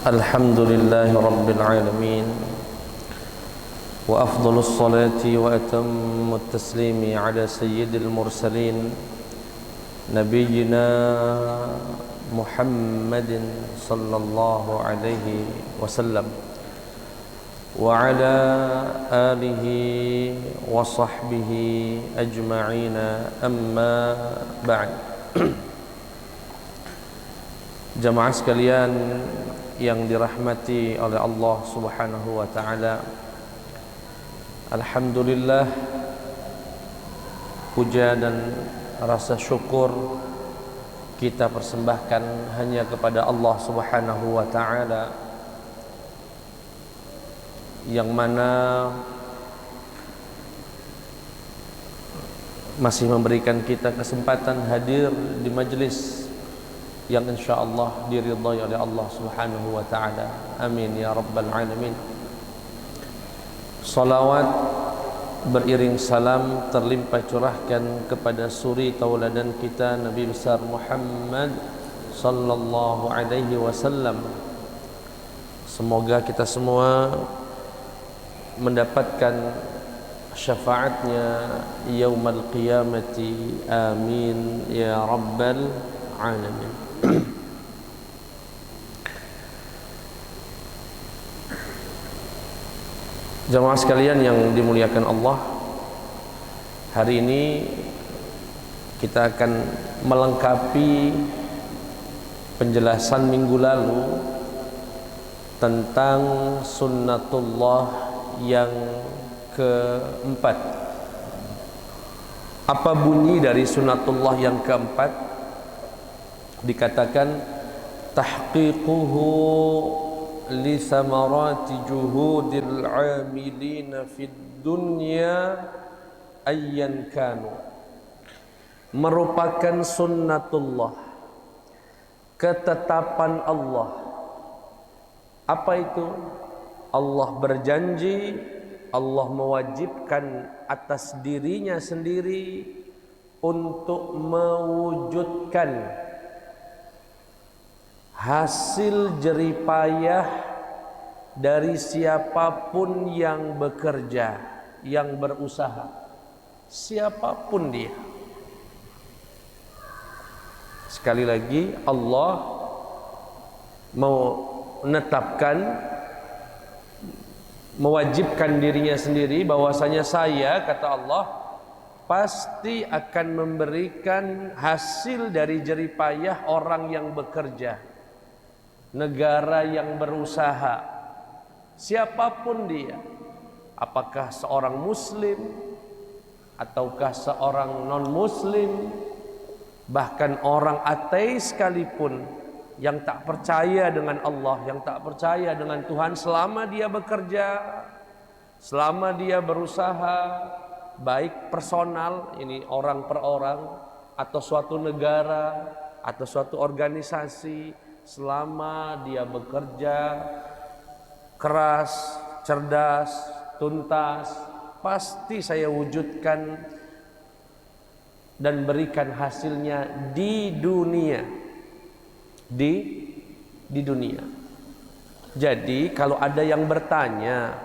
الحمد لله رب العالمين وأفضل الصلاة وأتم التسليم على سيد المرسلين نبينا محمد صلى الله عليه وسلم وعلى آله وصحبه أجمعين أما بعد. Jamaah sekalian yang dirahmati oleh Allah Subhanahu wa taala, alhamdulillah, puja dan rasa syukur kita persembahkan hanya kepada Allah Subhanahu wa taala, yang mana masih memberikan kita kesempatan hadir di majlis yang insyaallah diridhai oleh Allah Subhanahu wa taala. Amin ya rabbal alamin. Salawat beriring salam terlimpah curahkan kepada suri tauladan kita Nabi besar Muhammad sallallahu alaihi wasallam. Semoga kita semua mendapatkan syafaatnya yaumal qiyamati. Amin ya rabbal alamin. Jamaah sekalian yang dimuliakan Allah, hari ini kita akan melengkapi penjelasan minggu lalu tentang sunnatullah yang keempat. Apa bunyi dari sunnatullah yang keempat? Dikatakan tahqiquhu li samarati juhudil amilina fid dunya ayyan kanu. Merupakan sunnatullah, ketetapan Allah. Apa itu? Allah berjanji, Allah mewajibkan atas dirinya sendiri untuk mewujudkan hasil jeripayah dari siapapun yang bekerja, yang berusaha, siapapun dia. Sekali lagi, Allah mau menetapkan, mewajibkan dirinya sendiri bahwasanya saya, kata Allah, pasti akan memberikan hasil dari jeripayah orang yang bekerja, negara yang berusaha, siapapun dia, apakah seorang muslim ataukah seorang non muslim, bahkan orang ateis sekalipun yang tak percaya dengan Allah, yang tak percaya dengan Tuhan, selama dia bekerja, selama dia berusaha, baik personal, ini orang per orang, atau suatu negara atau suatu organisasi, selama dia bekerja keras, cerdas, tuntas, pasti saya wujudkan dan berikan hasilnya di dunia, di dunia. Jadi kalau ada yang bertanya,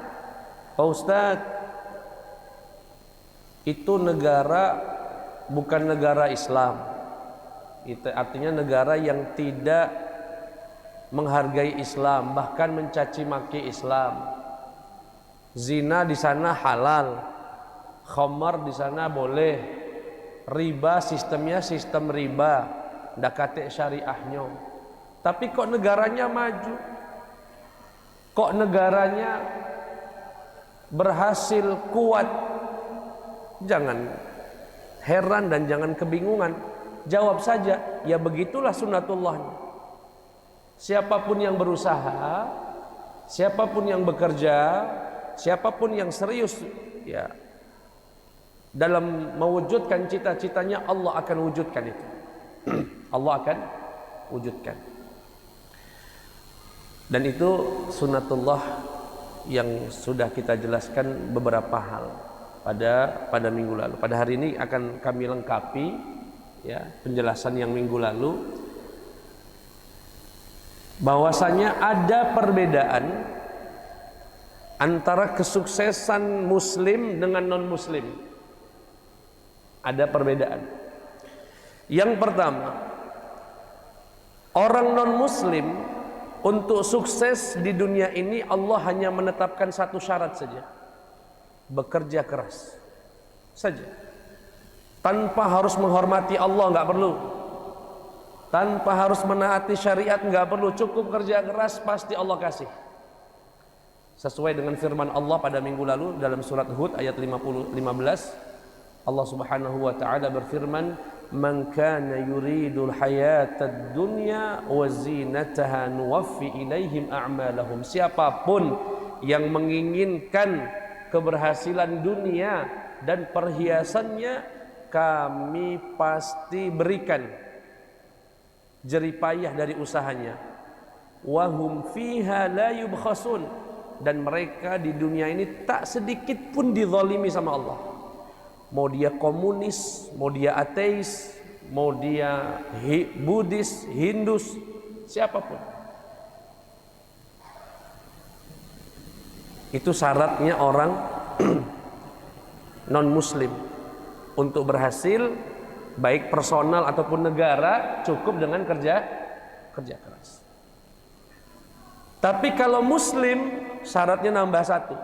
Pak Ustadz, itu negara bukan negara Islam, itu artinya negara yang tidak menghargai Islam, bahkan mencaci maki Islam. Zina di sana halal, khamar di sana boleh, riba sistemnya sistem riba, ndak kate syariahnya. Tapi kok negaranya maju? Kok negaranya berhasil kuat? Jangan heran dan jangan kebingungan. Jawab saja, ya begitulah sunnatullahnya. Siapapun yang berusaha, siapapun yang bekerja, siapapun yang serius ya dalam mewujudkan cita-citanya, Allah akan wujudkan itu. Allah akan wujudkan. Dan itu sunnatullah yang sudah kita jelaskan beberapa hal pada minggu lalu. Pada hari ini akan kami lengkapi ya penjelasan yang minggu lalu bahwasanya ada perbedaan antara kesuksesan muslim dengan non muslim. Ada perbedaan. Yang pertama, orang non muslim untuk sukses di dunia ini Allah hanya menetapkan satu syarat saja. Bekerja keras saja. Tanpa harus menghormati Allah, nggak perlu. Tanpa harus menaati syariat, nggak perlu. Cukup kerja keras, pasti Allah kasih. Sesuai dengan firman Allah pada minggu lalu dalam surat Hud ayat 15, Allah Subhanahu wa taala berfirman, "Man kana yuridul hayatad dunya wa zinataha nuwaffi ilaihim a'malahum." Siapapun yang menginginkan keberhasilan dunia dan perhiasannya, kami pasti berikan jerih payah dari usahanya. Wa hum fiha la yubkhasun, dan mereka di dunia ini tak sedikit pun dizalimi sama Allah. Mau dia komunis, mau dia ateis, mau dia Buddhis, Hindus, siapapun. Itu syaratnya orang non muslim untuk berhasil, baik personal ataupun negara, cukup dengan kerja keras. Tapi kalau muslim, syaratnya nambah satu: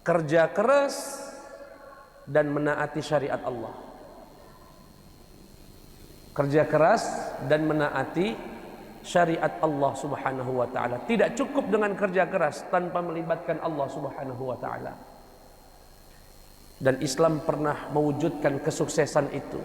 kerja keras dan menaati syariat Allah. Kerja keras dan menaati syariat Allah Subhanahu wa taala. Tidak cukup dengan kerja keras tanpa melibatkan Allah Subhanahu wa taala. Dan Islam pernah mewujudkan kesuksesan itu.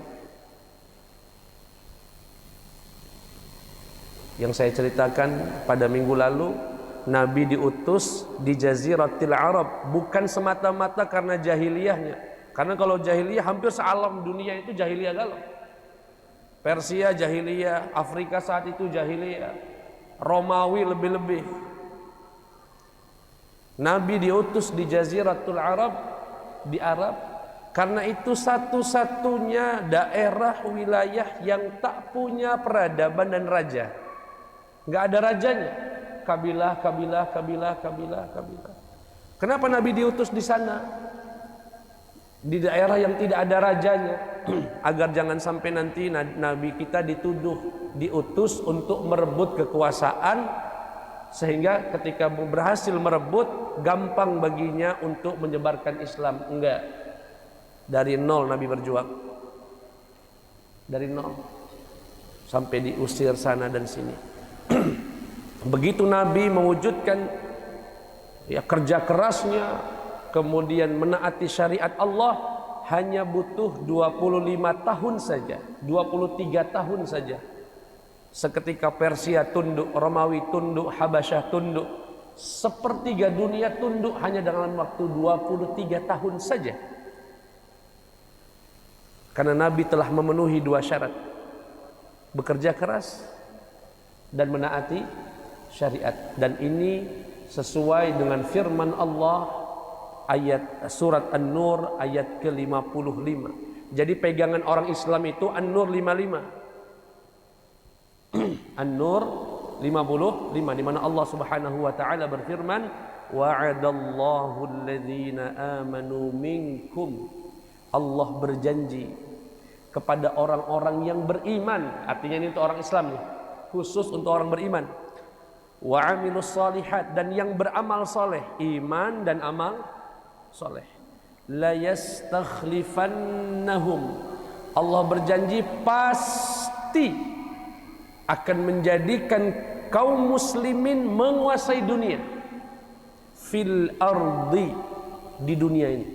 Yang saya ceritakan pada minggu lalu, Nabi diutus di Jaziratil Arab bukan semata-mata karena jahiliyahnya. Karena kalau jahiliyah hampir sealam dunia itu jahiliyah galau. Persia jahiliyah, Afrika saat itu jahiliyah, Romawi lebih-lebih. Nabi diutus di Jaziratul Arab, di Arab, karena itu satu-satunya daerah wilayah yang tak punya peradaban dan raja. Nggak ada rajanya. Kabilah. Kenapa Nabi diutus di sana? Di daerah yang tidak ada rajanya, agar jangan sampai nanti Nabi kita diutus untuk merebut kekuasaan, sehingga ketika berhasil merebut, gampang baginya untuk menyebarkan Islam. Enggak. Dari nol Nabi berjuang. Dari nol sampai diusir sana dan sini. Begitu Nabi mewujudkan kerja kerasnya, kemudian menaati syariat Allah, hanya butuh 25 tahun saja, 23 tahun saja. Seketika Persia tunduk, Romawi tunduk, Habasyah tunduk, sepertiga dunia tunduk hanya dalam waktu 23 tahun saja. Karena Nabi telah memenuhi dua syarat: bekerja keras dan menaati syariat. Dan ini sesuai dengan firman Allah ayat surat An-Nur ayat ke-55. Jadi pegangan orang Islam itu An-Nur 55. An-Nur 55, di mana Allah Subhanahu wa taala berfirman, wa'adallahu alladhina amanu minkum. Allah berjanji kepada orang-orang yang beriman. Artinya ini untuk orang Islam nih, khusus untuk orang beriman. Wa 'amilus shalihat, dan yang beramal soleh, iman dan amal soleh. La yastakhlifannahum, Allah berjanji pasti akan menjadikan kaum muslimin menguasai dunia. Fil ardi, di dunia ini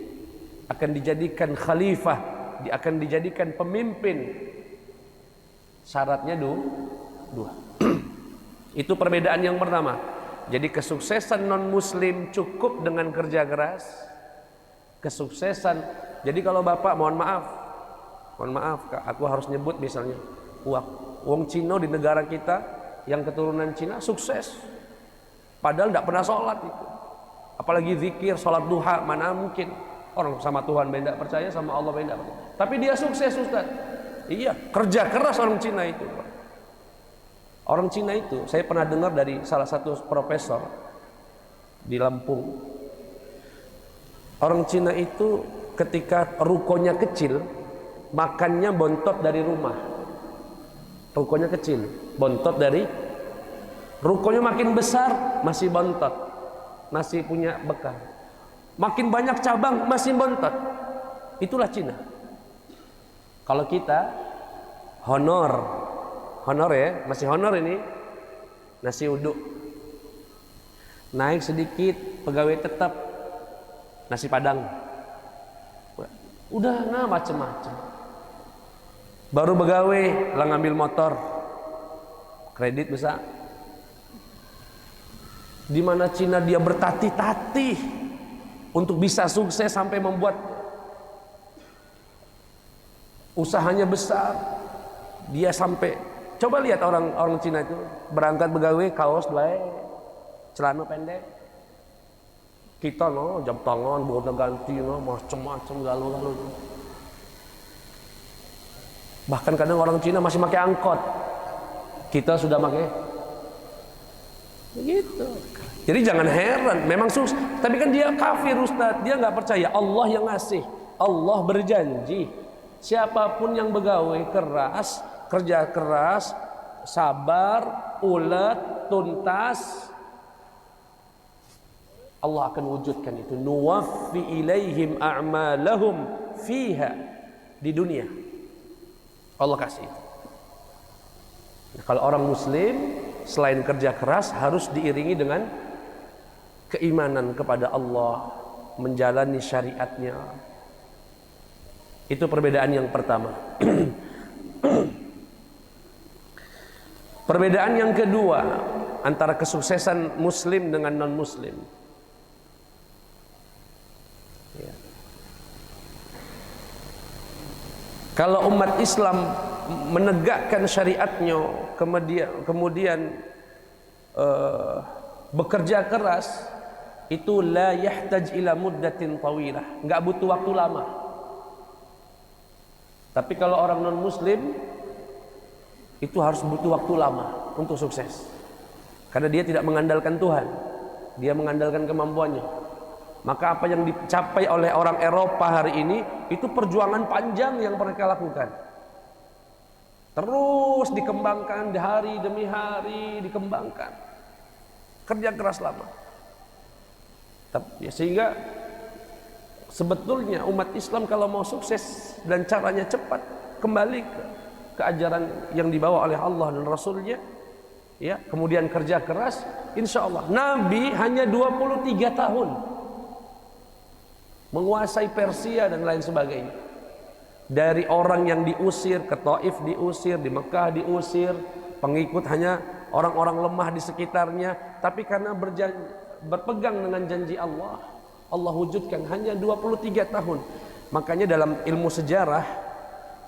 akan dijadikan khalifah, akan dijadikan pemimpin. Syaratnya dua. Itu perbedaan yang pertama. Jadi kesuksesan non muslim cukup dengan kerja keras. Kesuksesan, jadi kalau bapak mohon maaf Kak, aku harus nyebut misalnya wong Cina di negara kita yang keturunan Cina sukses, padahal tidak pernah sholat itu, apalagi zikir, sholat duha, mana mungkin. Orang sama Tuhan beda percaya, sama Allah beda percaya, tapi dia sukses Ustaz. Iya, kerja keras orang Cina itu. Orang Cina itu, saya pernah dengar dari salah satu profesor di Lampung. Orang Cina itu ketika rukonya kecil, makannya bontot dari rumah. Rukonya kecil, bontot dari rukonya, makin besar masih bontot, masih punya bekal. Makin banyak cabang masih bontot. Itulah Cina. Kalau kita honor ya, masih honor ini, nasi uduk. Naik sedikit pegawai tetap, nasi padang. Udah macem-macem. Baru pegawai lah ngambil motor, kredit bisa. Di mana Cina dia bertatih-tatih untuk bisa sukses sampai membuat usahanya besar. Dia sampai, coba lihat orang Cina itu berangkat pegawai kaos baik, celana pendek. Kita jam tangan gonta ganti macam-macam galau-galau. Bahkan kadang orang Cina masih pakai angkot, kita sudah pakai begitu. Jadi jangan heran, memang susah. Tapi kan dia kafir Ustaz, dia nggak percaya Allah yang ngasih. Allah berjanji, siapapun yang begawe keras, kerja keras, sabar, ulet, tuntas, Allah akan wujudkan itu. Nuwaffi ilaihim a'malahum fiha, di dunia Allah kasih itu. Nah, kalau orang muslim selain kerja keras harus diiringi dengan keimanan kepada Allah, menjalani syariatnya. Itu perbedaan yang pertama. Perbedaan yang kedua antara kesuksesan muslim dengan non muslim. Ya. Kalau umat Islam menegakkan syariatnya, kemudian bekerja keras, itu la yahtaj ila muddatin tawilah, enggak butuh waktu lama. Tapi kalau orang non muslim itu harus butuh waktu lama untuk sukses. Karena dia tidak mengandalkan Tuhan, dia mengandalkan kemampuannya. Maka apa yang dicapai oleh orang Eropa hari ini itu perjuangan panjang yang mereka lakukan. Terus dikembangkan hari demi hari, dikembangkan. Kerja keras lama. Ya, sehingga sebetulnya umat Islam kalau mau sukses dan caranya cepat, kembali ke ajaran yang dibawa oleh Allah dan Rasulnya, ya, kemudian kerja keras, insya Allah. Nabi hanya 23 tahun menguasai Persia dan lain sebagainya. Dari orang yang diusir, ke Taif diusir, di Mekah diusir, pengikut hanya orang-orang lemah di sekitarnya, tapi karena berpegang dengan janji Allah, Allah wujudkan hanya 23 tahun. Makanya dalam ilmu sejarah,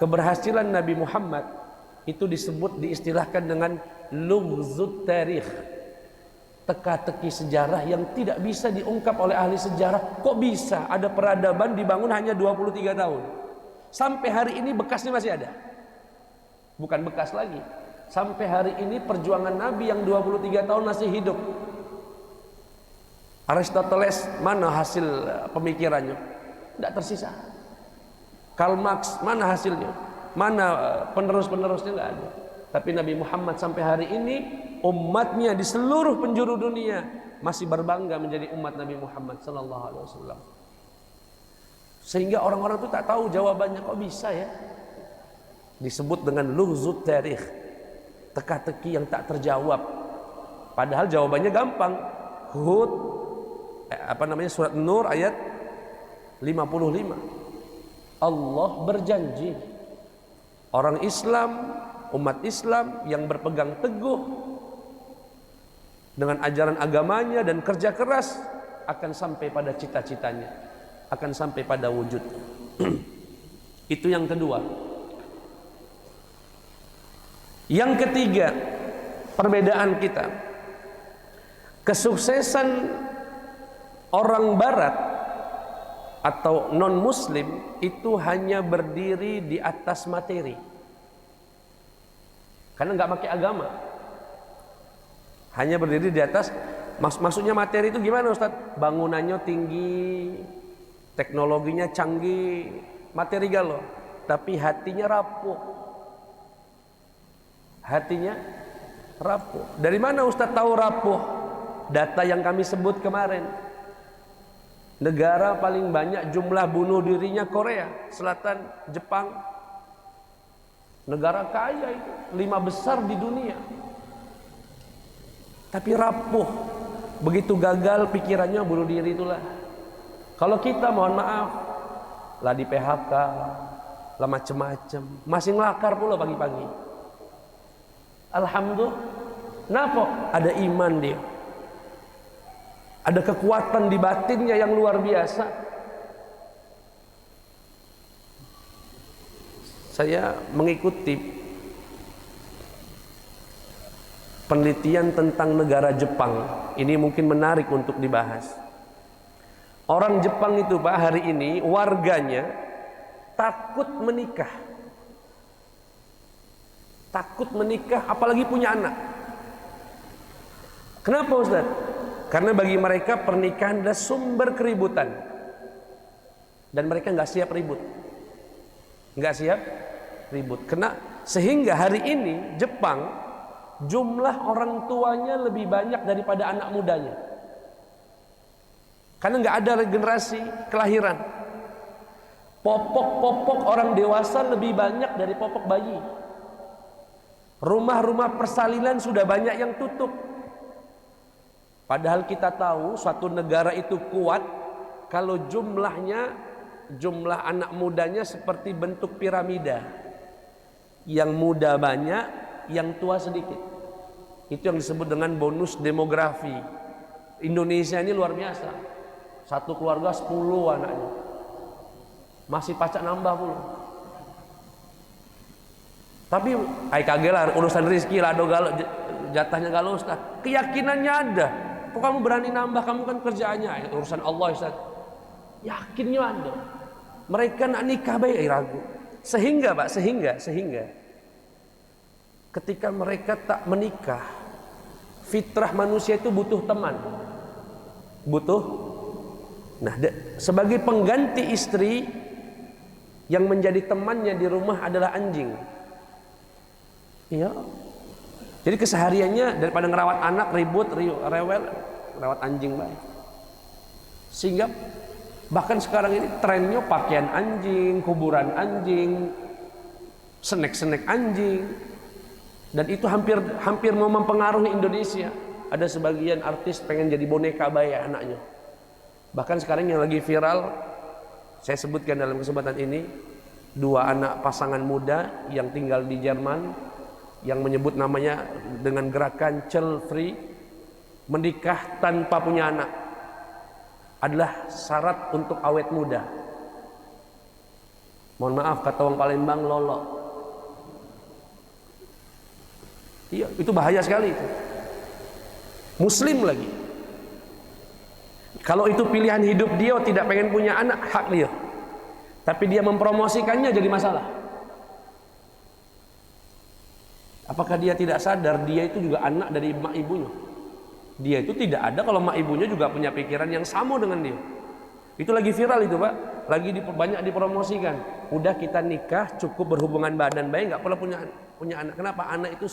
keberhasilan Nabi Muhammad itu diistilahkan dengan lughzut tarikh, teka-teki sejarah yang tidak bisa diungkap oleh ahli sejarah. Kok bisa ada peradaban dibangun hanya 23 tahun? Sampai hari ini bekasnya masih ada. Bukan bekas lagi. Sampai hari ini perjuangan Nabi yang 23 tahun masih hidup. Aristoteles, mana hasil pemikirannya? Tidak tersisa. Karl Marx, mana hasilnya? Mana penerus-penerusnya? Tidak ada. Tapi Nabi Muhammad sampai hari ini, umatnya di seluruh penjuru dunia masih berbangga menjadi umat Nabi Muhammad sallallahu alaihi wasallam. Sehingga orang-orang itu tak tahu jawabannya, kok bisa ya? Disebut dengan lughzut tarikh, teka-teki yang tak terjawab. Padahal jawabannya gampang. Hud, surat Nur ayat 55. Allah berjanji, orang Islam, umat Islam yang berpegang teguh dengan ajaran agamanya dan kerja keras akan sampai pada cita-citanya, akan sampai pada wujud. Itu yang kedua. Yang ketiga, perbedaan kita, kesuksesan orang barat atau non muslim itu hanya berdiri di atas materi, karena nggak pakai agama. Hanya berdiri di atas. Maksudnya materi itu gimana Ustaz? Bangunannya tinggi, teknologinya canggih, materi galau, tapi hatinya rapuh. Hatinya rapuh. Dari mana Ustaz tahu rapuh? Data yang kami sebut kemarin. Negara paling banyak jumlah bunuh dirinya Korea Selatan, Jepang. Negara kaya itu, 5 besar di dunia. Tapi rapuh. Begitu gagal pikirannya bunuh diri itulah. Kalau kita mohon maaf, lah di PHK, lah macem-macem, masih ngelakar pula pagi-pagi. Alhamdulillah, kenapa? Ada iman dia, ada kekuatan di batinnya yang luar biasa. Saya mengikuti penelitian tentang negara Jepang. Ini mungkin menarik untuk dibahas. Orang Jepang itu Pak, hari ini warganya takut menikah. Takut menikah, apalagi punya anak. Kenapa Ustaz? Karena bagi mereka pernikahan adalah sumber keributan. Dan mereka nggak siap ribut. Nggak siap ribut. Sehingga hari ini Jepang jumlah orang tuanya lebih banyak daripada anak mudanya. Karena nggak ada regenerasi kelahiran. Popok-popok orang dewasa lebih banyak dari popok bayi. Rumah-rumah persalinan sudah banyak yang tutup. Padahal kita tahu suatu negara itu kuat kalau jumlah anak mudanya seperti bentuk piramida. Yang muda banyak, yang tua sedikit. Itu yang disebut dengan bonus demografi. Indonesia ini luar biasa. Satu keluarga 10 anaknya. Masih pacak nambah pula. Tapi kaget lah urusan rezeki lah, jatahnya galau Ustaz. Keyakinannya ada. Kok kamu berani nambah? Kamu kan kerjaannya urusan Allah Ustaz. Yakinnya ada. Mereka nak nikah baik ragu. Sehingga Pak, sehingga ketika mereka tak menikah, fitrah manusia itu butuh teman. Nah, sebagai pengganti istri yang menjadi temannya di rumah adalah anjing. Iya. Jadi kesehariannya daripada ngerawat anak ribut, rewel, rawat anjing baik. Sehingga bahkan sekarang ini trennya pakaian anjing, kuburan anjing, snack anjing. Dan itu hampir mau mempengaruhi Indonesia. Ada sebagian artis pengen jadi boneka bayi anaknya. Bahkan sekarang yang lagi viral, saya sebutkan dalam kesempatan ini, 2 anak pasangan muda yang tinggal di Jerman, yang menyebut namanya dengan gerakan child free, menikah tanpa punya anak adalah syarat untuk awet muda. Mohon maaf kata orang Palembang, lolo. Iya, itu bahaya sekali itu. Muslim lagi. Kalau itu pilihan hidup dia, tidak pengen punya anak, hak dia. Tapi dia mempromosikannya jadi masalah. Apakah dia tidak sadar dia itu juga anak dari mak ibunya? Dia itu tidak ada kalau mak ibunya juga punya pikiran yang sama dengan dia. Itu lagi viral itu Pak, lagi banyak dipromosikan. Udah kita nikah, cukup berhubungan badan baik, nggak perlu punya anak. Kenapa? Anak itu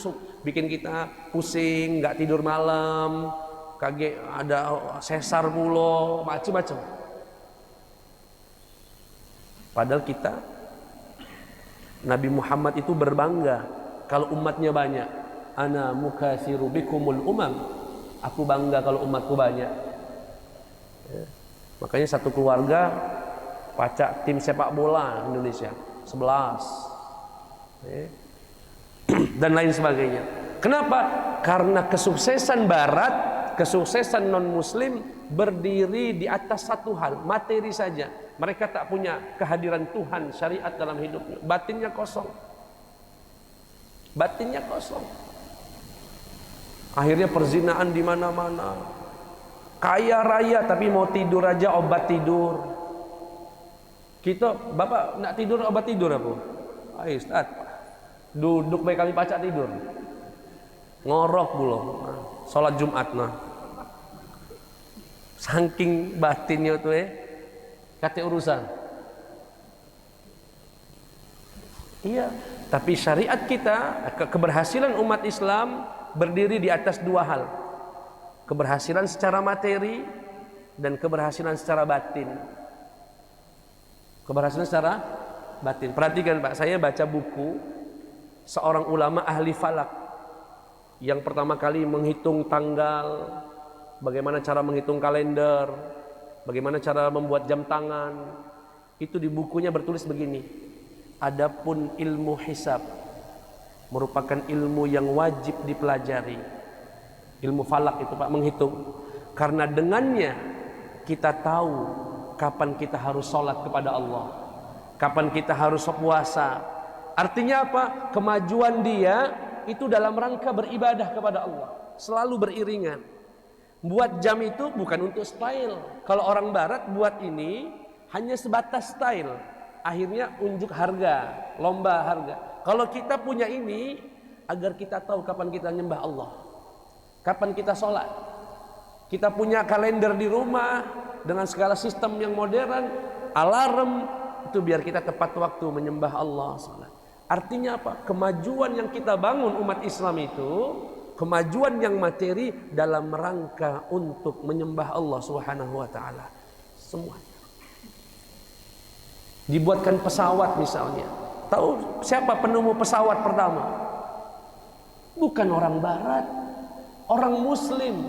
bikin kita pusing, nggak tidur malam, kaget, ada sesar pulo, macam-macam. Padahal kita, Nabi Muhammad itu berbangga kalau umatnya banyak. Ana mukatsiru bikumul umam. Aku bangga kalau umatku banyak. Ya. Makanya satu keluarga pacak tim sepak bola Indonesia 11. Ya. Dan lain sebagainya. Kenapa? Karena kesuksesan Barat, kesuksesan non-Muslim berdiri di atas satu hal, materi saja. Mereka tak punya kehadiran Tuhan, syariat dalam hidupnya. Batinnya kosong. Batinnya kosong. Akhirnya perzinaan di mana-mana. Kaya raya tapi mau tidur aja obat tidur. Kita, Bapak nak tidur obat tidur apa? Ayo Ustaz. Duduk baik kali pacak tidur. ngorok belum sholat Jumat nah saking batinnya tuh kate urusan. Iya, tapi syariat kita, keberhasilan umat Islam berdiri di atas dua hal, keberhasilan secara materi dan keberhasilan secara batin. Keberhasilan secara batin, perhatikan Pak, saya baca buku seorang ulama ahli falak yang pertama kali menghitung tanggal, bagaimana cara menghitung kalender, bagaimana cara membuat jam tangan. Itu di bukunya bertulis begini: adapun ilmu hisab merupakan ilmu yang wajib dipelajari. Ilmu falak itu Pak, menghitung, karena dengannya kita tahu kapan kita harus sholat kepada Allah, kapan kita harus puasa. Artinya apa? Kemajuan dia itu dalam rangka beribadah kepada Allah, selalu beriringan. Buat jam itu bukan untuk style. Kalau orang barat buat ini hanya sebatas style, akhirnya unjuk harga, lomba harga. Kalau kita punya ini agar kita tahu kapan kita nyembah Allah, kapan kita sholat. Kita punya kalender di rumah dengan segala sistem yang modern, alarm, itu biar kita tepat waktu menyembah Allah, sholat. Artinya apa? Kemajuan yang kita bangun umat Islam itu kemajuan yang materi dalam rangka untuk menyembah Allah Subhanahu wa taala. Semuanya. Dibuatkan pesawat misalnya. Tahu siapa penemu pesawat pertama? Bukan orang barat, orang muslim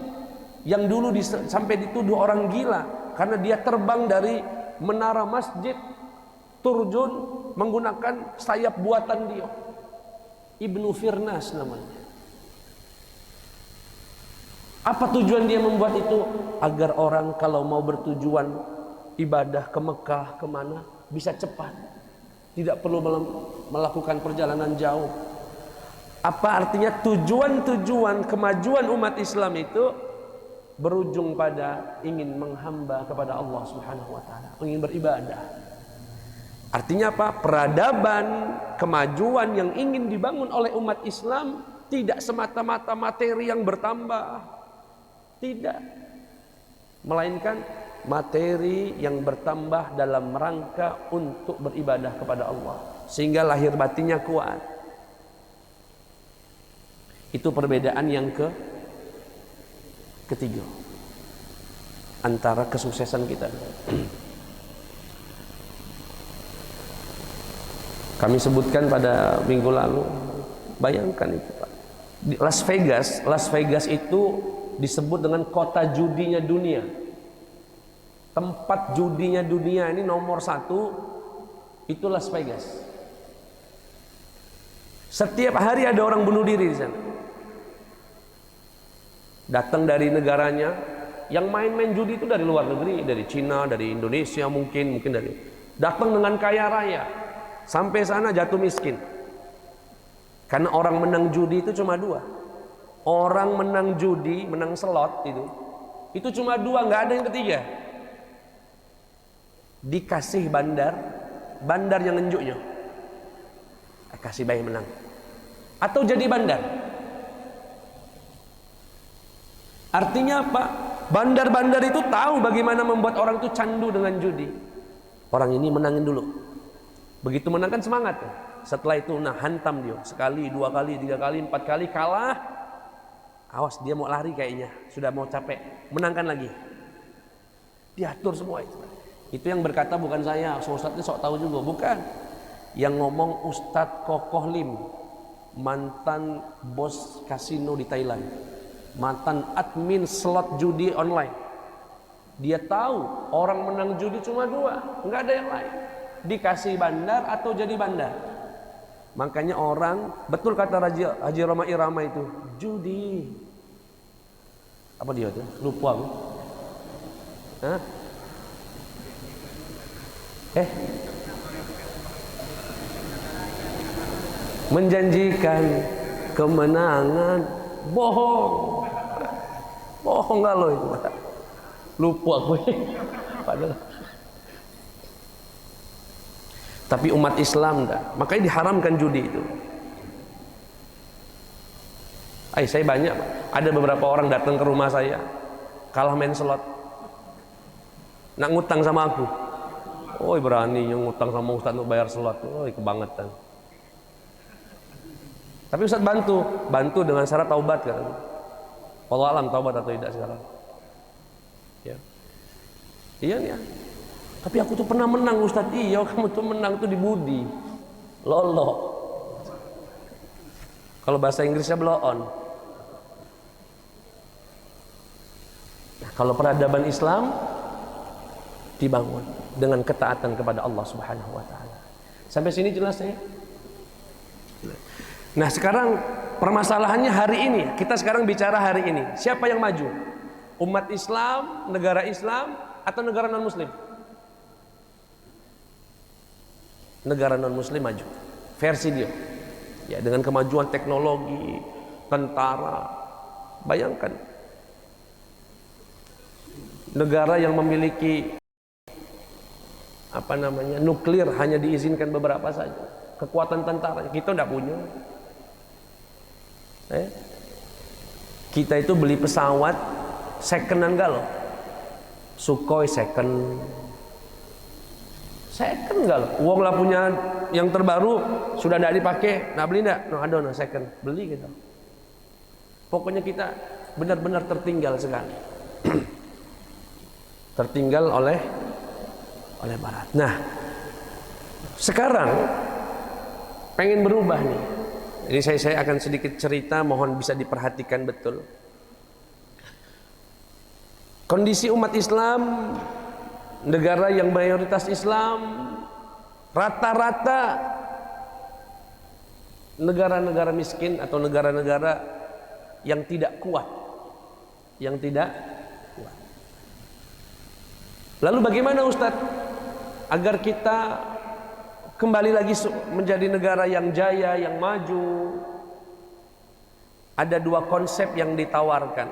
yang dulu sampai dituduh orang gila karena dia terbang dari menara masjid Turjun menggunakan sayap buatan dia. Ibnu Firnas namanya. Apa tujuan dia membuat itu? Agar orang kalau mau bertujuan ibadah ke Mekah, kemana, bisa cepat, tidak perlu melakukan perjalanan jauh. Apa artinya? Tujuan-tujuan kemajuan umat Islam itu berujung pada ingin menghamba kepada Allah Subhanahu wa taala, ingin beribadah. Artinya apa? Peradaban, kemajuan yang ingin dibangun oleh umat Islam tidak semata-mata materi yang bertambah, tidak, melainkan materi yang bertambah dalam rangka untuk beribadah kepada Allah, sehingga lahir batinnya kuat. Itu perbedaan yang ketiga antara kesuksesan kita. Kami sebutkan pada minggu lalu, bayangkan itu Pak, di Las Vegas itu disebut dengan kota judinya dunia. Tempat judinya dunia ini nomor 1 itu Las Vegas. Setiap hari ada orang bunuh diri di sana. Datang dari negaranya, yang main-main judi itu dari luar negeri, dari Cina, dari Indonesia mungkin dari. Datang dengan kaya raya, sampai sana jatuh miskin. Karena orang menang judi itu cuma 2. Orang menang judi, menang slot itu cuma 2, nggak ada yang ketiga. Dikasih bandar yang ngenjuknya, kasih bayi menang, atau jadi bandar. Artinya apa? Bandar-bandar itu tahu bagaimana membuat orang itu candu dengan judi. Orang ini menangin dulu, begitu menang kan semangat. Setelah itu hantam dia, sekali, 2 kali, 3 kali, 4 kali, kalah. Awas, dia mau lari kayaknya, sudah mau capek, menangkan lagi. Diatur semua itu. Itu yang berkata bukan saya, Ustadz ini sok tahu juga, bukan. Yang ngomong Ustadz Kokoh Lim, mantan bos kasino di Thailand, mantan admin slot judi online. Dia tahu orang menang judi cuma 2, nggak ada yang lain. Dikasih bandar atau jadi bandar. Makanya orang, betul kata Haji Roma Irama itu, judi. Apa dia tuh? Lupa aku. Hah? Menjanjikan kemenangan, bohong nggak lo itu? Lupa aku. Padahal. Tapi umat Islam dah, makanya diharamkan judi itu. Saya banyak, ada beberapa orang datang ke rumah saya, kalah main slot, nak ngutang sama aku. Berani yang ngutang sama Ustaz untuk bayar slot. Kebangetan. Tapi Ustaz bantu dengan syarat taubat kan. Allah alam taubat atau tidak sekarang. Ya. Iya nih ya. Tapi aku tuh pernah menang Ustaz. Iya, kamu tuh menang tuh di budi. Lolo. Kalau bahasa Inggrisnya blow on. Nah, kalau peradaban Islam dibangun dengan ketaatan kepada Allah Subhanahu wa taala. Sampai sini jelas ya? Nah, sekarang permasalahannya hari ini. Kita sekarang bicara hari ini. Siapa yang maju? Umat Islam, negara Islam atau negara non-muslim? Negara non-muslim maju. Versi dia. Ya, dengan kemajuan teknologi, tentara. Bayangkan. Negara yang memiliki nuklir hanya diizinkan beberapa saja. Kekuatan tentara kita tidak punya. Kita itu beli pesawat secondan galau. Sukhoi second galau. Uang lah punya yang terbaru sudah tidak dipakai, nak beli tidak? No second, beli kita. Pokoknya kita benar-benar tertinggal sekali. Tertinggal oleh Barat. Nah, sekarang pengen berubah nih. Jadi saya akan sedikit cerita, mohon bisa diperhatikan betul. Kondisi umat Islam, negara yang mayoritas Islam, rata-rata negara-negara miskin atau negara-negara yang tidak kuat. Lalu bagaimana Ustadz agar kita kembali lagi menjadi negara yang jaya, yang maju? Ada dua konsep yang ditawarkan.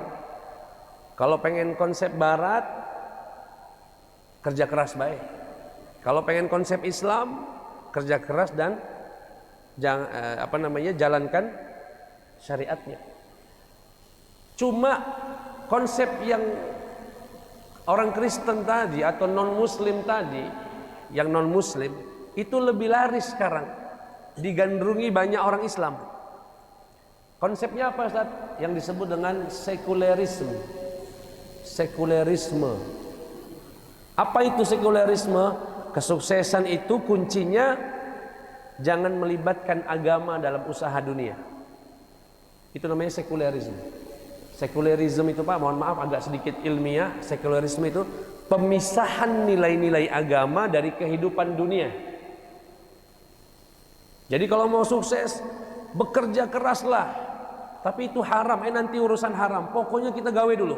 Kalau pengen konsep Barat, kerja keras baik. Kalau pengen konsep Islam, kerja keras dan jalankan syariatnya. Cuma konsep yang orang Kristen tadi atau non-Muslim tadi, yang non-Muslim itu lebih laris sekarang, digandrungi banyak orang Islam. Konsepnya apa Ustaz? Yang disebut dengan sekulerisme. Apa itu sekulerisme? Kesuksesan itu kuncinya jangan melibatkan agama dalam usaha dunia. Itu namanya sekulerisme. Sekulerisme itu Pak, mohon maaf agak sedikit ilmiah. Sekulerisme itu pemisahan nilai-nilai agama dari kehidupan dunia. Jadi kalau mau sukses, bekerja keraslah. Tapi itu haram, nanti urusan haram. Pokoknya kita gawe dulu.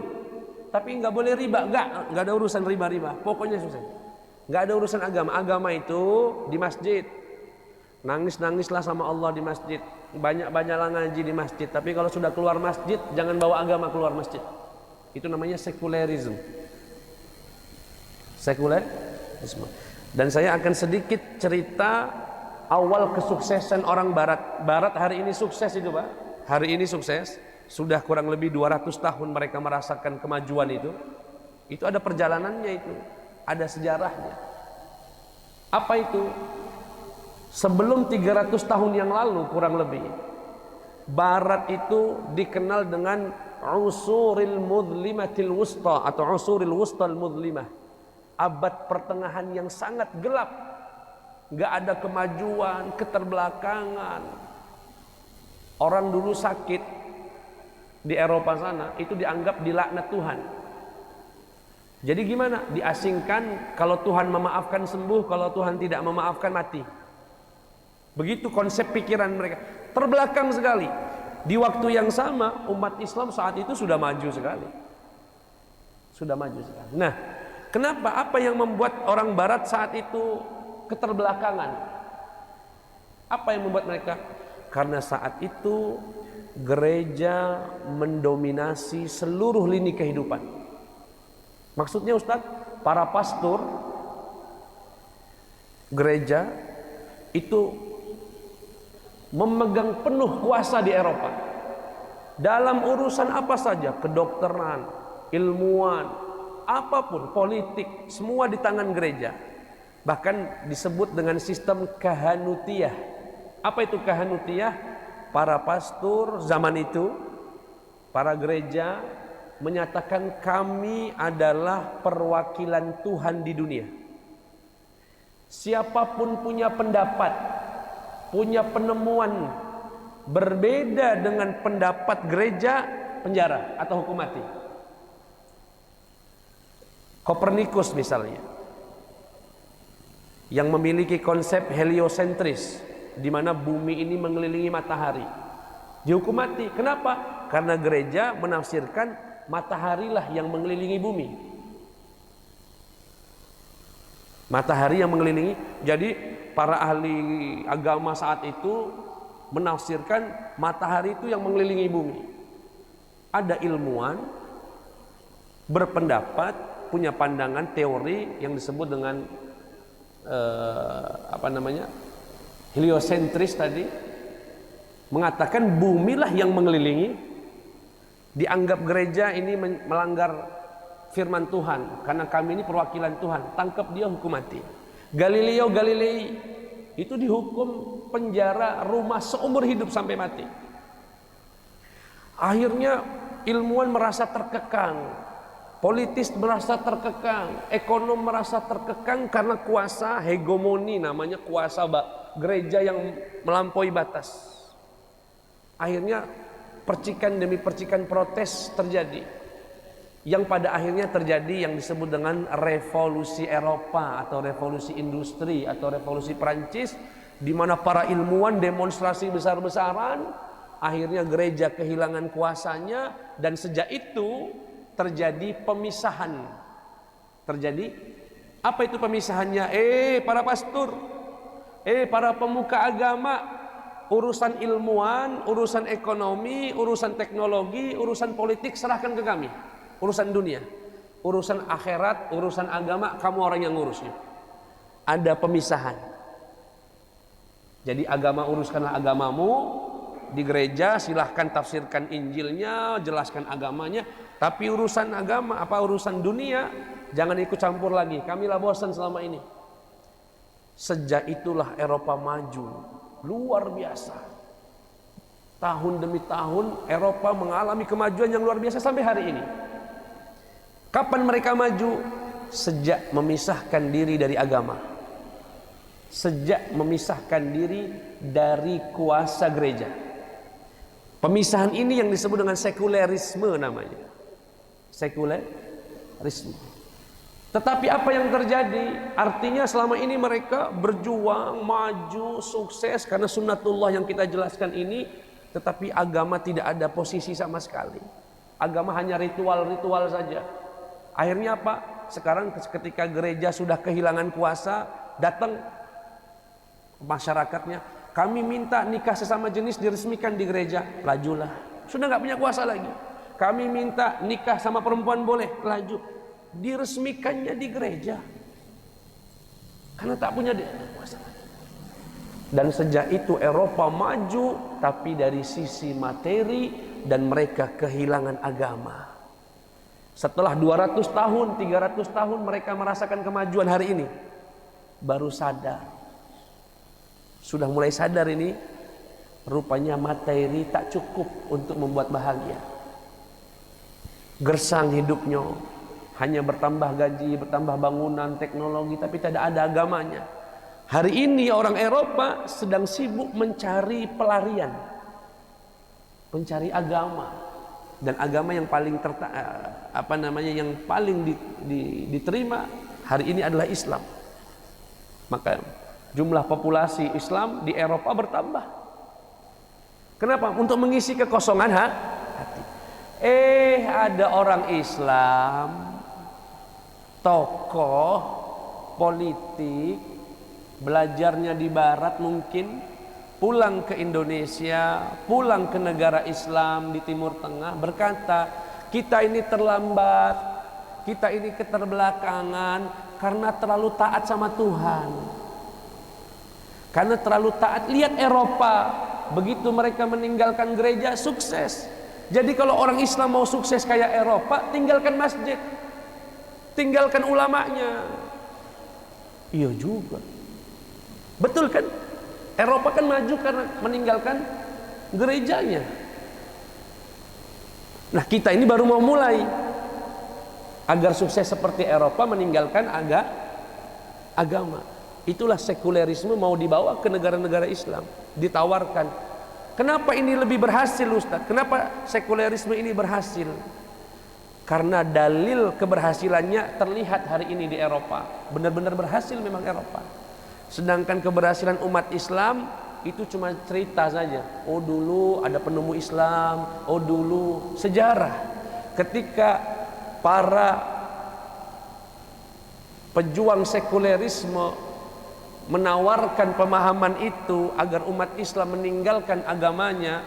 Tapi nggak boleh riba, nggak ada urusan riba-riba. Pokoknya sukses. Nggak ada urusan agama. Agama itu di masjid. Nangis-nangislah sama Allah di masjid. Banyak-banyaklah ngaji di masjid. Tapi kalau sudah keluar masjid, jangan bawa agama keluar masjid. Itu namanya sekulerisme. Sekulerisme. Dan saya akan sedikit cerita awal kesuksesan orang Barat. Barat hari ini sukses itu Pak. Hari ini sukses. Sudah kurang lebih 200 tahun mereka merasakan kemajuan itu. Itu ada perjalanannya itu. Ada sejarahnya. Apa itu? Sebelum 300 tahun yang lalu kurang lebih, Barat itu dikenal dengan usuril mudlimatil wusta atau usuril wustal mudlimah. Abad pertengahan yang sangat gelap. Gak ada kemajuan, keterbelakangan. Orang dulu sakit di Eropa sana itu dianggap dilaknat Tuhan. Jadi gimana? Diasingkan, kalau Tuhan memaafkan sembuh, kalau Tuhan tidak memaafkan mati. Begitu konsep pikiran mereka. Terbelakang sekali. Di waktu yang sama umat Islam saat itu sudah maju sekali. Nah, kenapa? Apa yang membuat orang Barat saat itu keterbelakangan? Apa yang membuat mereka? Karena saat itu gereja mendominasi seluruh lini kehidupan. Maksudnya Ustadz, para pastor gereja itu memegang penuh kuasa di Eropa. Dalam urusan apa saja, kedokteran, ilmuwan, apapun, politik, semua di tangan gereja. Bahkan disebut dengan sistem kahanutiyah. Apa itu kahanutiyah? Para pastor zaman itu, para gereja menyatakan kami adalah perwakilan Tuhan di dunia. Siapapun punya pendapat, punya penemuan berbeda dengan pendapat gereja, penjara atau hukum mati. Kopernikus misalnya, yang memiliki konsep heliosentris, di mana bumi ini mengelilingi matahari, dihukum mati. Kenapa? Karena gereja menafsirkan mataharilah yang mengelilingi bumi. Matahari yang mengelilingi. Jadi para ahli agama saat itu menafsirkan matahari itu yang mengelilingi bumi. Ada ilmuwan berpendapat, punya pandangan teori yang disebut dengan heliosentris tadi, mengatakan bumilah yang mengelilingi. Dianggap gereja ini melanggar firman Tuhan, karena kami ini perwakilan Tuhan. Tangkap dia, hukum mati. Galileo Galilei itu dihukum penjara rumah seumur hidup sampai mati. Akhirnya ilmuwan merasa terkekang, politis merasa terkekang, ekonom merasa terkekang karena kuasa hegemoni, namanya kuasa gereja yang melampaui batas. Akhirnya percikan demi percikan protes terjadi, yang pada akhirnya terjadi yang disebut dengan revolusi Eropa atau revolusi industri atau revolusi Perancis, di mana para ilmuwan demonstrasi besar-besaran. Akhirnya gereja kehilangan kuasanya, dan sejak itu terjadi pemisahan. Terjadi apa itu pemisahannya? Para pastor, para pemuka agama, urusan ilmuwan, urusan ekonomi, urusan teknologi, urusan politik serahkan ke kami. Urusan dunia, urusan akhirat, urusan agama, kamu orang yang ngurusnya. Ada pemisahan. Jadi agama uruskanlah agamamu, di gereja silahkan tafsirkan Injilnya, jelaskan agamanya. Tapi urusan agama, urusan dunia, jangan ikut campur lagi. Kamilah bosan selama ini. Sejak itulah Eropa maju luar biasa. Tahun demi tahun Eropa mengalami kemajuan yang luar biasa sampai hari ini. Kapan mereka maju? Sejak memisahkan diri dari agama, sejak memisahkan diri dari kuasa gereja. Pemisahan ini yang disebut dengan sekulerisme namanya. Sekulerisme. Tetapi apa yang terjadi? Artinya selama ini mereka berjuang, maju, sukses karena sunnatullah yang kita jelaskan ini, tetapi agama tidak ada posisi sama sekali. Agama hanya ritual-ritual saja. Akhirnya apa? Sekarang ketika gereja sudah kehilangan kuasa, datang masyarakatnya, kami minta nikah sesama jenis diresmikan di gereja. Lajulah, sudah nggak punya kuasa lagi. Kami minta nikah sama perempuan boleh, laju, diresmikannya di gereja karena tak punya kuasa. Dan sejak itu Eropa maju, tapi dari sisi materi, dan mereka kehilangan agama. Setelah 200 tahun, 300 tahun mereka merasakan kemajuan, hari ini baru sadar. Sudah mulai sadar ini, rupanya materi tak cukup untuk membuat bahagia. Gersang hidupnya, hanya bertambah gaji, bertambah bangunan, teknologi, tapi tidak ada agamanya. Hari ini orang Eropa sedang sibuk mencari pelarian, mencari agama. Dan agama yang paling yang paling diterima hari ini adalah Islam. Maka jumlah populasi Islam di Eropa bertambah. Kenapa? Untuk mengisi kekosongan hati. Ada orang Islam, tokoh politik, belajarnya di barat mungkin, pulang ke Indonesia, pulang ke negara Islam di Timur Tengah, berkata, kita ini terlambat, kita ini keterbelakangan karena terlalu taat sama Tuhan. Karena terlalu taat. Lihat Eropa, begitu mereka meninggalkan gereja, sukses. Jadi kalau orang Islam mau sukses kayak Eropa, tinggalkan masjid, tinggalkan ulamanya. Iya juga, betul kan? Eropa kan maju karena meninggalkan gerejanya. Nah, kita ini baru mau mulai agar sukses seperti Eropa, meninggalkan agama. Itulah sekulerisme mau dibawa ke negara-negara Islam, ditawarkan. Kenapa ini lebih berhasil, Ustaz? Kenapa sekulerisme ini berhasil? Karena dalil keberhasilannya terlihat hari ini di Eropa. Benar-benar berhasil memang Eropa. Sedangkan keberhasilan umat Islam itu cuma cerita saja. Oh dulu ada penemu Islam, oh dulu sejarah. Ketika para pejuang sekulerisme menawarkan pemahaman itu agar umat Islam meninggalkan agamanya,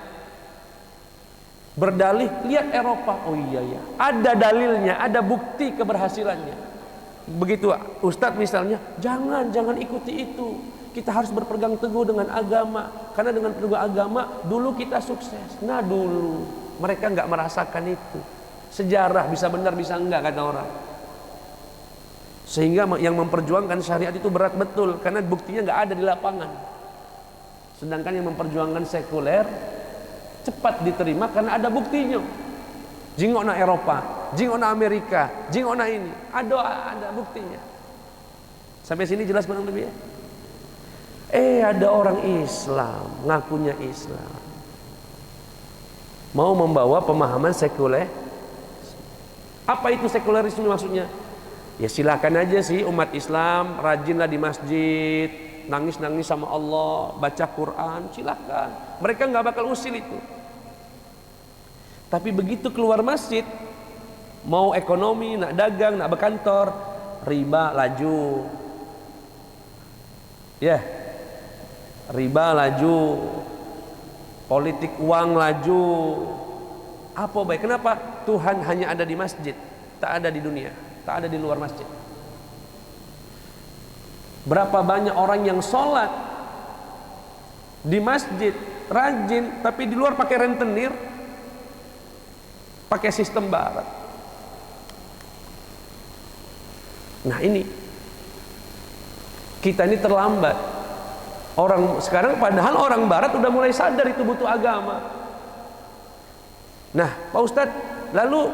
berdalih, lihat Eropa, oh iya ya, ada dalilnya, ada bukti keberhasilannya. Begitu Ustadz misalnya, jangan ikuti itu, kita harus berpegang teguh dengan agama, karena dengan teguh agama dulu kita sukses. Nah dulu mereka nggak merasakan itu. Sejarah bisa benar bisa enggak, kata orang. Sehingga yang memperjuangkan syariat itu berat betul, karena buktinya nggak ada di lapangan. Sedangkan yang memperjuangkan sekuler cepat diterima karena ada buktinya. Jingokna Eropa, jingokna Amerika, jingokna ini, ada buktinya. Sampai sini jelas kurang lebih ya? Ada orang Islam, ngakunya Islam, mau membawa pemahaman sekuler. Apa itu sekulerisme maksudnya? Ya silakan aja sih umat Islam, rajinlah di masjid, nangis-nangis sama Allah, baca Quran, silakan. Mereka nggak bakal usil itu. Tapi begitu keluar masjid, mau ekonomi, nak dagang, nak berkantor, riba laju. Ya, riba laju, politik uang laju. Apa baik? Kenapa? Tuhan hanya ada di masjid, tak ada di dunia, tak ada di luar masjid. Berapa banyak orang yang sholat di masjid rajin, tapi di luar pakai rentenir, pakai sistem barat. Nah ini kita ini terlambat. Orang sekarang padahal orang barat udah mulai sadar itu butuh agama. Nah Pak Ustadz, lalu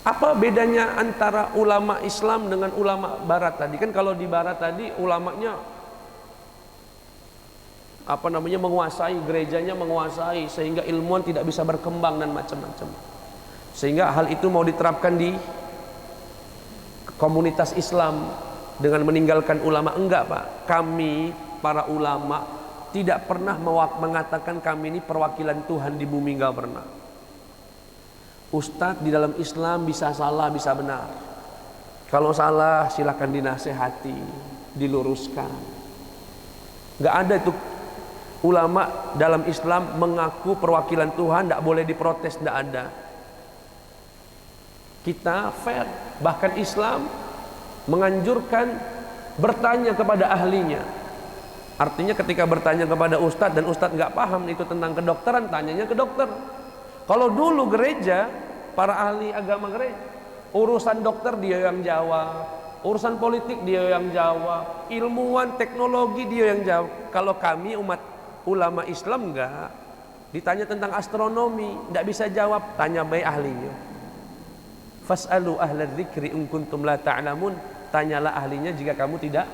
apa bedanya antara ulama Islam dengan ulama barat tadi? Kan kalau di barat tadi ulamanya menguasai, gerejanya menguasai, sehingga ilmuwan tidak bisa berkembang dan macam-macam. Sehingga hal itu mau diterapkan di komunitas Islam dengan meninggalkan ulama. Enggak Pak, kami para ulama tidak pernah mengatakan kami ini perwakilan Tuhan di bumi, enggak pernah. Ustadz di dalam Islam bisa salah bisa benar. Kalau salah silakan dinasehati, diluruskan. Enggak ada itu ulama dalam Islam mengaku perwakilan Tuhan, tidak boleh diprotes, tidak ada. Kita fair, bahkan Islam menganjurkan bertanya kepada ahlinya. Artinya ketika bertanya kepada ustadz dan ustadz nggak paham itu tentang kedokteran, tanyanya ke dokter. Kalau dulu gereja, para ahli agama gereja, urusan dokter dia yang jawab, urusan politik dia yang jawab, ilmuwan teknologi dia yang jawab. Kalau kami umat ulama Islam enggak, ditanya tentang astronomi enggak bisa jawab, tanya baik ahlinya. Fas'alu ahla dzikri in kuntum la ta'lamun, tanyalah ahlinya jika kamu tidak.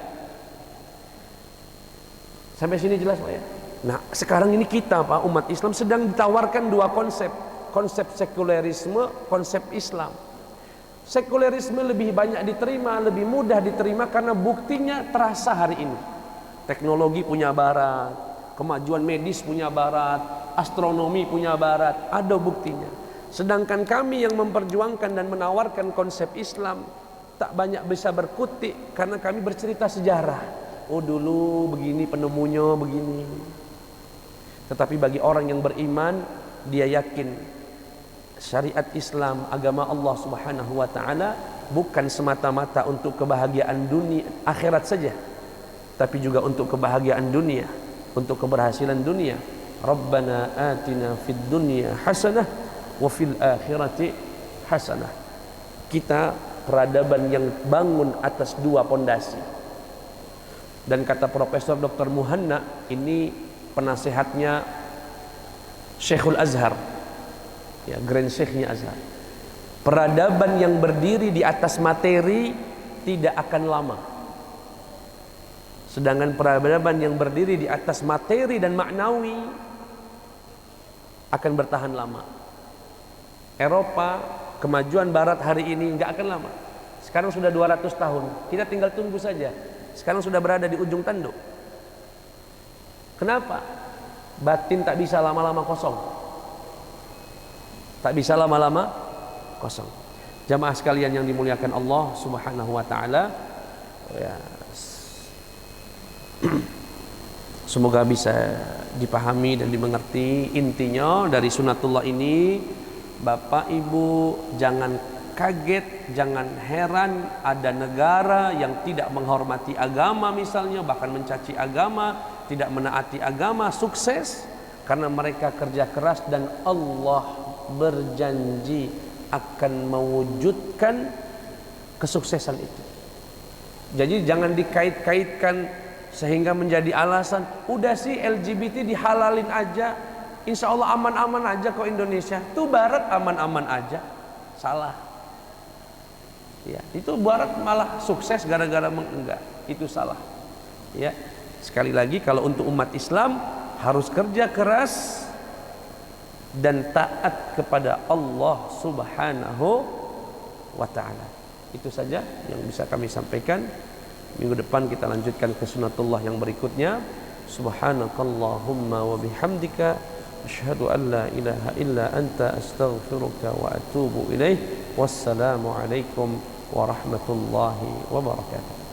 Sampai sini jelas Pak ya? Nah sekarang ini kita Pak umat Islam sedang ditawarkan dua konsep, konsep sekulerisme, konsep Islam. Sekulerisme lebih banyak diterima, lebih mudah diterima karena buktinya terasa hari ini. Teknologi punya barat, kemajuan medis punya barat, astronomi punya barat, ada buktinya. Sedangkan kami yang memperjuangkan dan menawarkan konsep Islam tak banyak bisa berkutik karena kami bercerita sejarah. Oh dulu begini penemunya begini. Tetapi bagi orang yang beriman, dia yakin syariat Islam, agama Allah Subhanahu wa taala bukan semata-mata untuk kebahagiaan dunia akhirat saja, tapi juga untuk kebahagiaan dunia, untuk keberhasilan dunia Rabbana atina fid dunya hasanah wa fil akhirati hasanah. Kita peradaban yang bangun atas dua pondasi. Dan kata Profesor Dr. Muhanna, ini penasehatnya Syekhul Azhar, ya, Grand Syekhnya Azhar. Peradaban yang berdiri di atas materi tidak akan lama. Sedangkan peradaban yang berdiri di atas materi dan maknawi akan bertahan lama. Eropa, kemajuan barat hari ini nggak akan lama. Sekarang sudah 200 tahun. Kita tinggal tunggu saja. Sekarang sudah berada di ujung tanduk. Kenapa? Batin tak bisa lama-lama kosong. Tak bisa lama-lama kosong. Jamaah sekalian yang dimuliakan Allah Subhanahu wa taala, ya, semoga bisa dipahami dan dimengerti intinya dari sunatullah ini. Bapak Ibu jangan kaget, jangan heran ada negara yang tidak menghormati agama misalnya, bahkan mencaci agama, tidak menaati agama, sukses karena mereka kerja keras dan Allah berjanji akan mewujudkan kesuksesan itu. Jadi jangan dikait-kaitkan sehingga menjadi alasan, udah sih LGBT dihalalin aja, insya Allah aman-aman aja kok Indonesia. Itu barat aman-aman aja. Salah. Ya, itu barat malah sukses gara-gara enggak. Itu salah. Ya. Sekali lagi, kalau untuk umat Islam harus kerja keras dan taat kepada Allah Subhanahu wa taala. Itu saja yang bisa kami sampaikan. Minggu depan kita lanjutkan ke sunatullah yang berikutnya. Subhanakallahumma wa bihamdika asyhadu an la ilaha illa anta astaghfiruka wa atubu ilaih. Wassalamu alaikum warahmatullahi wabarakatuh.